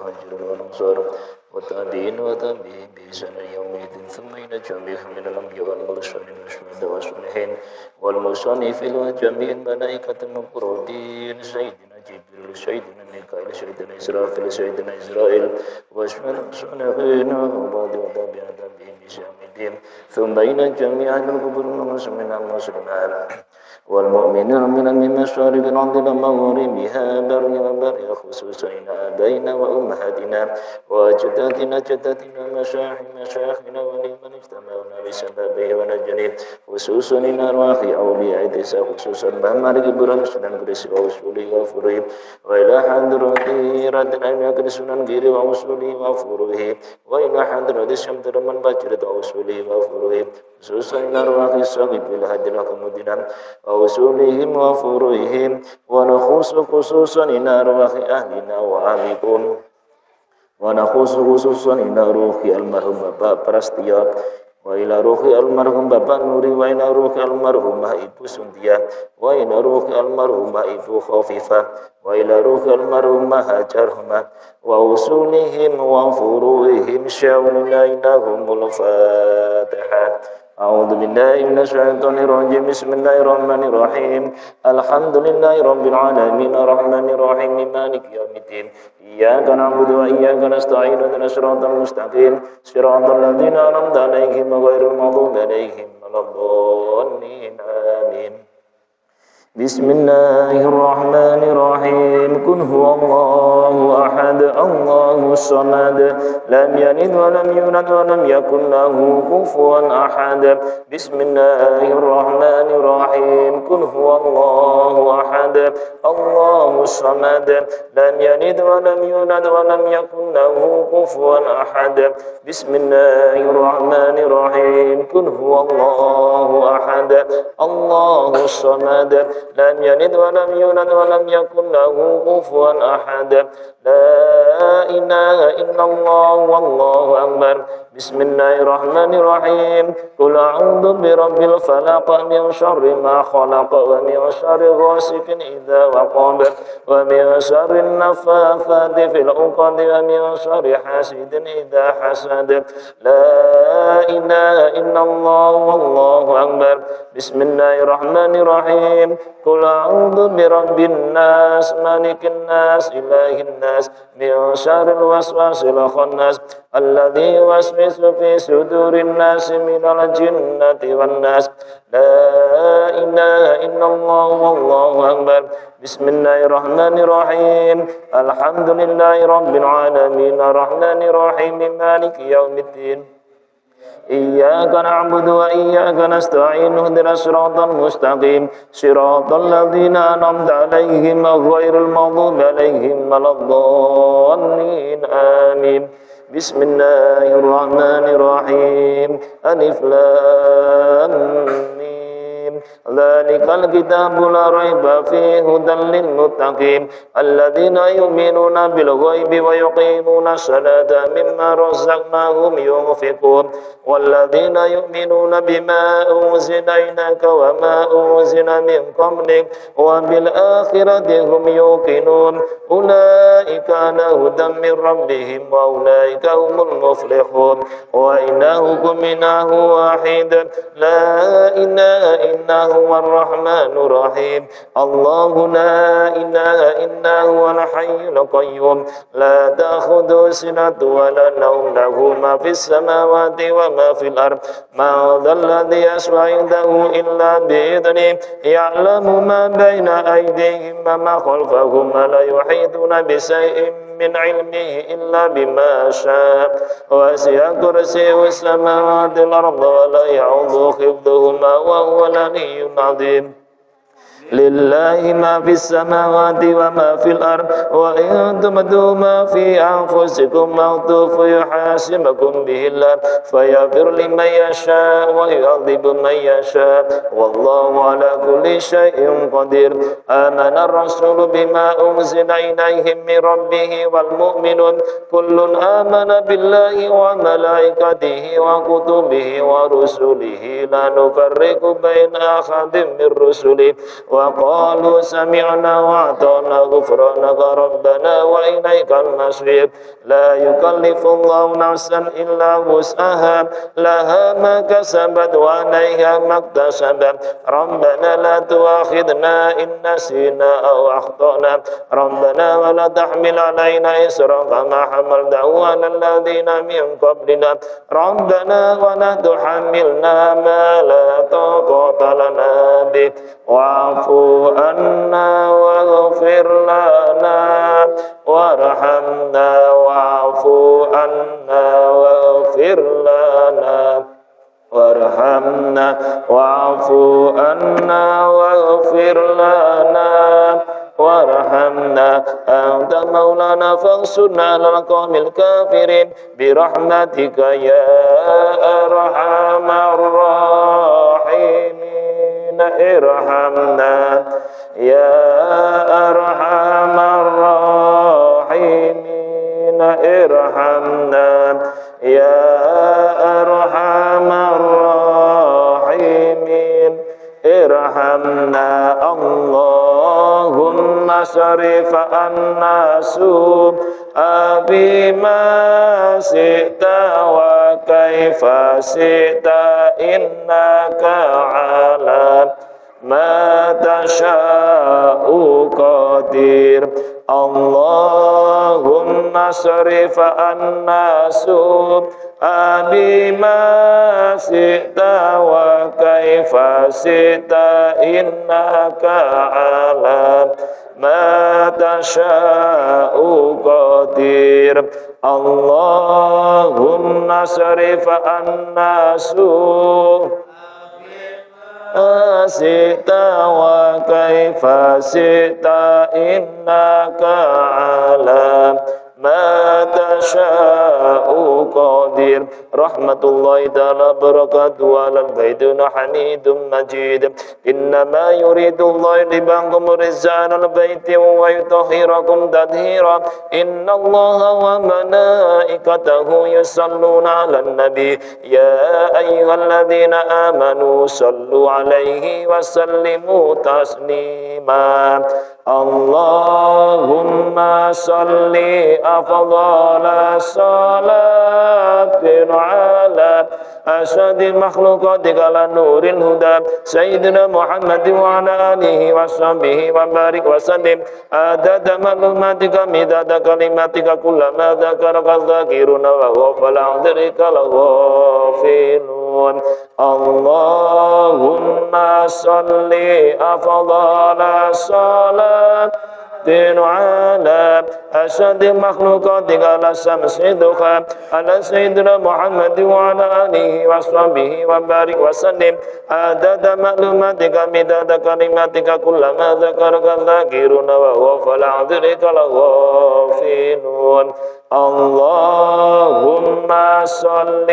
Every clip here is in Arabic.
والمهاجرين والأنصار والتابعين وتابعين بإحسان يومئذ ثم ينجمعهم من الأنبياء والمرسلين والشهداء والصالحين والمصنفين وجميع الملائكة المقربين سيدنا جبريل سيدنا ميكائيل سيدنا إسرافيل سيدنا إسرائيل والصالحين وعباد وتابعين بإحسان الدين ثم ينجمع أهل القبور المسلمين والمسلمات والمؤمنين من المشارق الأرض ومغاربها بري وبري خصوصا آبائنا وأمهاتنا وأجدادنا جداتنا مشايخنا ولمن اجتمعنا بسببه ونجني خصوصا إلى أرواح أولياء تسع خصوصا بأمارك برم سنن كرسي وأصولي وفروه وإلى حضرة ردنا إلى سنن غير وأصولي وفروه وإلى حضرة شمتر من بجرة وأصولي وفروه خصوصا إلى أرواح الصغيب الهدنا كمدنا وأصولهم وفروعهم ونخص خصوصا إلى أرواح أهلنا وأهلكم ونخص خصوصا إلى روح المرحوم Bapak Prastya wa ila ruhi almarhum Bapak Nuri wa ila ruhi almarhumah Ibu Suntia wa ila ruhi almarhumah Ibu Khafifah wa ila ruhi almarhumah Hajarhumah wa usulihim wa furuihim syawna ilahumul Fatihah. أعوذ بالله من الشيطان الرجيم بسم الله الرحمن الرحيم الحمد لله رب العالمين الرحمن الرحيم مالك يوم الدين إياك نعبد وإياك نستعين اهدنا الصراط المستقيم صراط الذين أنعمت عليهم غير المغضوب عليهم ولا الضالين آمين بسم الله الرحمن الرحيم قل هو الله أحد الله الصمد لم يلد ولم يولد ولم يكن له كفوا أحد بسم الله الرحمن الرحيم قل هو الله أحد الله الصمد لم يلد ولم يولد ولم يكن له كفوا أحد بسم الله الرحمن الرحيم قل هو الله أحد الله الصمد لم يلد ولم يولد ولم يكن له كفوا أحد لا إله إلا الله والله أكبر بسم الله الرحمن الرحيم قل أعوذ برب الفلق من شر ما خلق ومن شر غاسق إذا وقب ومن شر النفاثات في العقد ومن شر حاسد إذا حسد لا إله إلا الله والله أكبر بسم الله الرحمن الرحيم قل أعوذ برب الناس مالك الناس إله الناس من شر الوسواس الخناس الذي يوسوس في صدور الناس من الجنة والناس لا إله إلا الله والله أكبر بسم الله الرحمن الرحيم الحمد لله رب العالمين الرحمن الرحيم مالك يوم الدين إياك نعبد وإياك نستعين اهدنا الصراط المستقيم صراط الذين أنعمت عليهم غير المغضوب عليهم ولا الضالين آمين بسم الله الرحمن الرحيم ألف لام ميم ذلك الكتاب لا ريب فيه هدى للمتقين الذين يؤمنون بالغيب ويقيمون الصلاة مما رزقناهم ينفقون والذين يؤمنون بما أنزل إليك وما أنزل من قبلك وبالآخرة هم يوقنون أولئك على هدى من ربهم وأولئك هم المفلحون وإلهكم إله واحد لا إله إلا هو الرحمن الرحيم الله لا إله إلا هو الحي القيوم لا تأخذه سنة ولا نوم له ما في السماوات وما في الأرض ما ذا الذي يشفع عنده إلا بإذنه يعلم ما بين أيديهم وما خلفهم ولا يحيطون بشيء من علمه إلا بما شاء وسع كرسيه السماوات والأرض ولا يعوض حفظهما وهو العلي العظيم لله ما في السماوات وما في الأرض وإن تبدوا ما في أنفسكم أو تخفوه يحاسبكم به الله فيغفر لمن يشاء ويعذب من يشاء والله على كل شيء قدير آمن الرسول بما أنزل إليه من ربه والمؤمنون كل آمن بالله وملائكته وكتبه ورسله لا نفرق بين أحد من رسله وقالوا سمعنا وأطعنا غفرانك ربنا وإليك المصير لا يكلف الله نفسا إلا وسعها لها ما كسبت وعليها ما اكتسبت ربنا لا تؤاخذنا إن نسينا أو أخطأنا ربنا ولا تحمل علينا إصرا كما حملته على الذين من قبلنا ربنا ولا تحملنا ما لا طاقة لنا به واعف عنا واغفر لنا وارحمنا واعف عنا واغفر لنا وارحمنا واعف عنا واغفر لنا وارحمنا أنت مولانا فانصرنا على القوم الكافرين برحمتك يا أرحم الراحمين ارحمنا يا أرحم الراحمين ارحمنا يا أرحم الراحمين ارحمنا اللهم صرف عنا سوء بما شئت وكيف شئت إنك على ما تشاء قدير اللهم صرف عنا سوء بما شئت وكيف شئت إنك على ما تشاء قدير اللهم صرف عنا سوء شئت وكيف شئت إنك على ما تشاء قدير رحمة الله تعالى بركاته على البيت حميد مجيد إنما يريد الله ليبانكم رزان البيت ويطهركم تطهيرا إن الله وملائكته يصلون على النبي يا أيها الذين آمنوا صلوا عليه وسلموا تسليما اللهم صل أفضل صلاة على أشهد مخلوقاتك على نور الهدى سيدنا محمد وعلى آله وصحبه وبارك وسلم عدد معلوماتك مداد كلماتك كلما ذكرك الذاكرون وغفل عن ذكرك الغافلون اللهم صل أفضل صلاة على أشد مخلوقاتك على الشمس الدخان على سيدنا محمد وعلى آله وصحبه وبارك وسلم عدد معلوماتك مداد كلماتك كلما ذكرك الذاكرون وغفل عن ذكرك الغافلون اللهم صل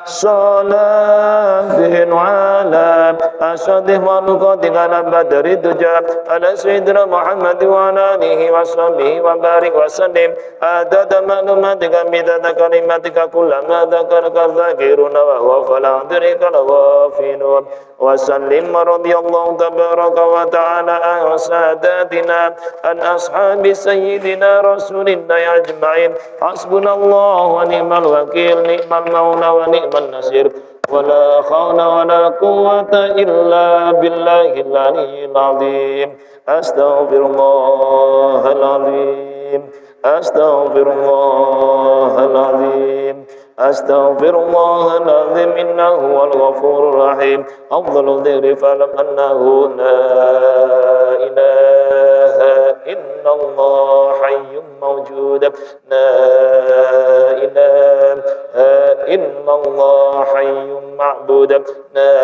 صلاة على أشهد مخلوقاتك على بدر الدجى على سيدنا محمد وعلى آله وصحبه وبارك وسلم عدد معلوماتك مداد كلماتك كلما ذكرك الذاكرون وغفل عن ذكرك الغافلون وسلم رضي الله تبارك وتعالى عن ساداتنا عن أصحاب سيدنا رسول الله أجمعين حسبنا الله ونعم الوكيل نعم المولى ونعم النصير ولا حول ولا قوة إلا بالله العلي العظيم أستغفر الله العظيم أستغفر الله العظيم أستغفر الله العظيم إنه هو الغفور الرحيم أفضل الذكر فاعلم أنه لا إله إلا الله حي موجود لا إله إلا الله حي معبود لا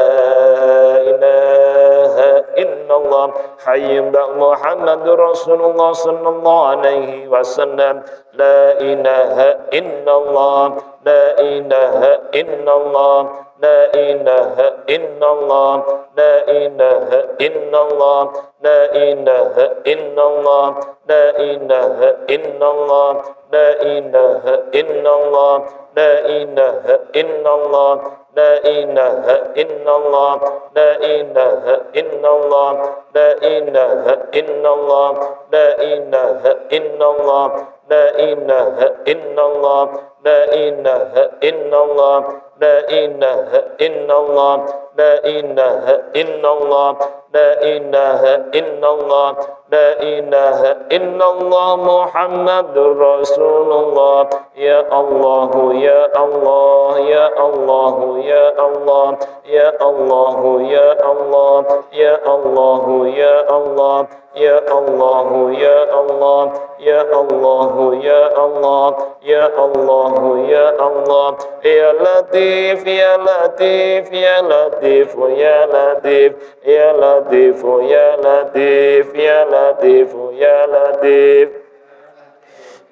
إله إلا الله حي محمد رسول الله صلى الله عليه وسلم لا إله إلا الله لا إله إلا الله لا إله إلا الله لا إله إلا الله لا إله إلا الله لا إله إلا الله لا إله إلا الله لا إله إلا الله لا إله إلا الله لا إله إلا الله لا إله إلا الله لا إله إلا الله لا إله إلا الله لا إله إلا الله لا إله إلا الله لا إله إلا الله لا إله إلا الله لا إله إلا الله محمد رسول الله يا الله يا الله يا الله يا الله يا الله يا الله يا الله يا الله يا الله يا الله يا الله يا الله يا الله يا الله يا لطيف يا لطيف يا لطيف يا لطيف يا لطيف يا لطيف يا لطيف يا لطيف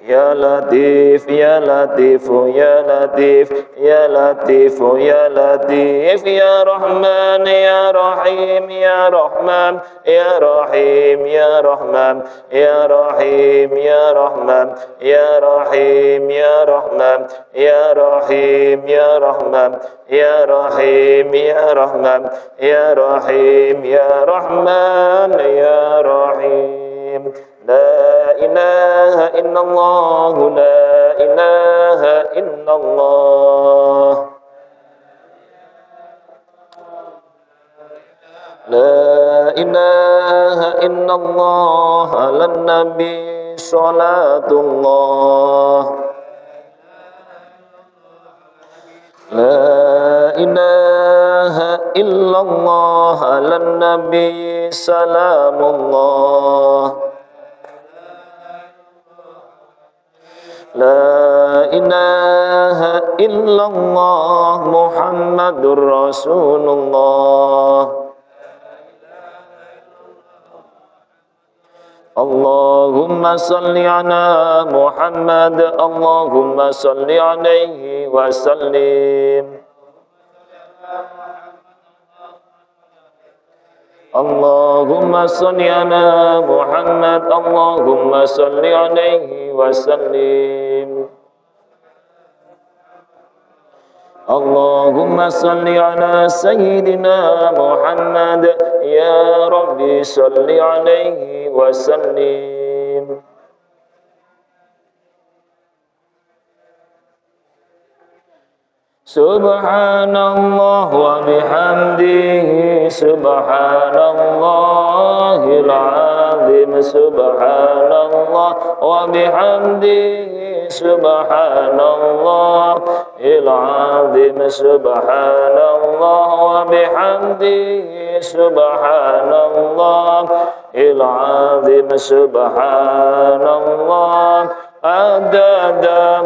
يا لطيف يا لطيف يا لطيف يا لطيف يا لطيف يا رحمن يا رحيم يا رحمن يا رحيم يا رحمن يا رحيم يا رحمن يا رحيم يا رحمن يا رحيم يا رحمن يا رحيم يا رحمن يا رحيم يا رحمن يا رحيم لا إله إلا الله لا إله إلا الله لا إله إلا الله على النبي صلاة الله لا إله إلا الله على النبي سلام الله لا إله إلا الله محمد رسول الله اللهم صل على محمد اللهم صل عليه وسلم اللهم صل على محمد اللهم صل عليه وسلم اللهم صل على سيدنا محمد يا ربي صل عليه وسلم سبحان الله وبحمده سبحان الله العظيم سبحان الله وبحمده سبحان الله العظيم سبحان الله وبحمده سبحان الله العظيم سبحان الله عدد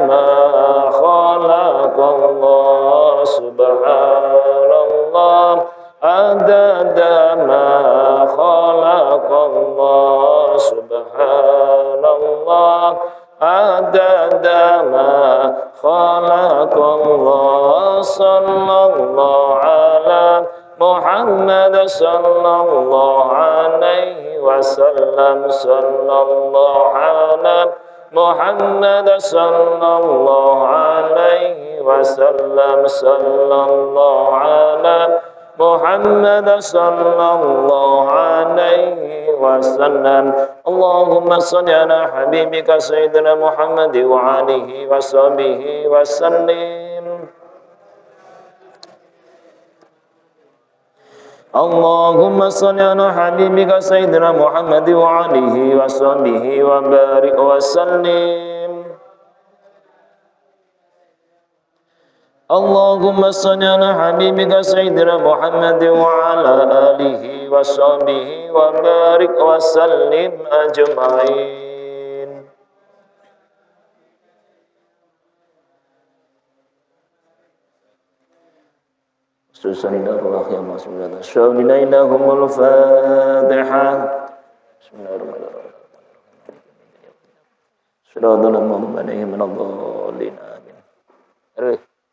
ما خلق الله سبحان الله عدد ما خلق الله سبحان الله عدد ما خلق الله صلى الله على محمد صلى الله عليه وسلم صلى الله على محمد صلى الله عليه وسلم صلى الله على محمد صلى الله عليه وسلم اللهم صل على حبيبك سيدنا محمد وعليه وصحبه وسلم اللهم صل على حبيبك سيدنا محمد وعليه وصحبه وبارك وسلم اللهم صل على حبيبك سيدنا محمد وعلى آله وصحبه وبارك وسلم أجمعين Susan darullah ya mas'ulana syawminainahumul fatihah Bismillahirrahmanirrahim Suradana ma'amanihim minallah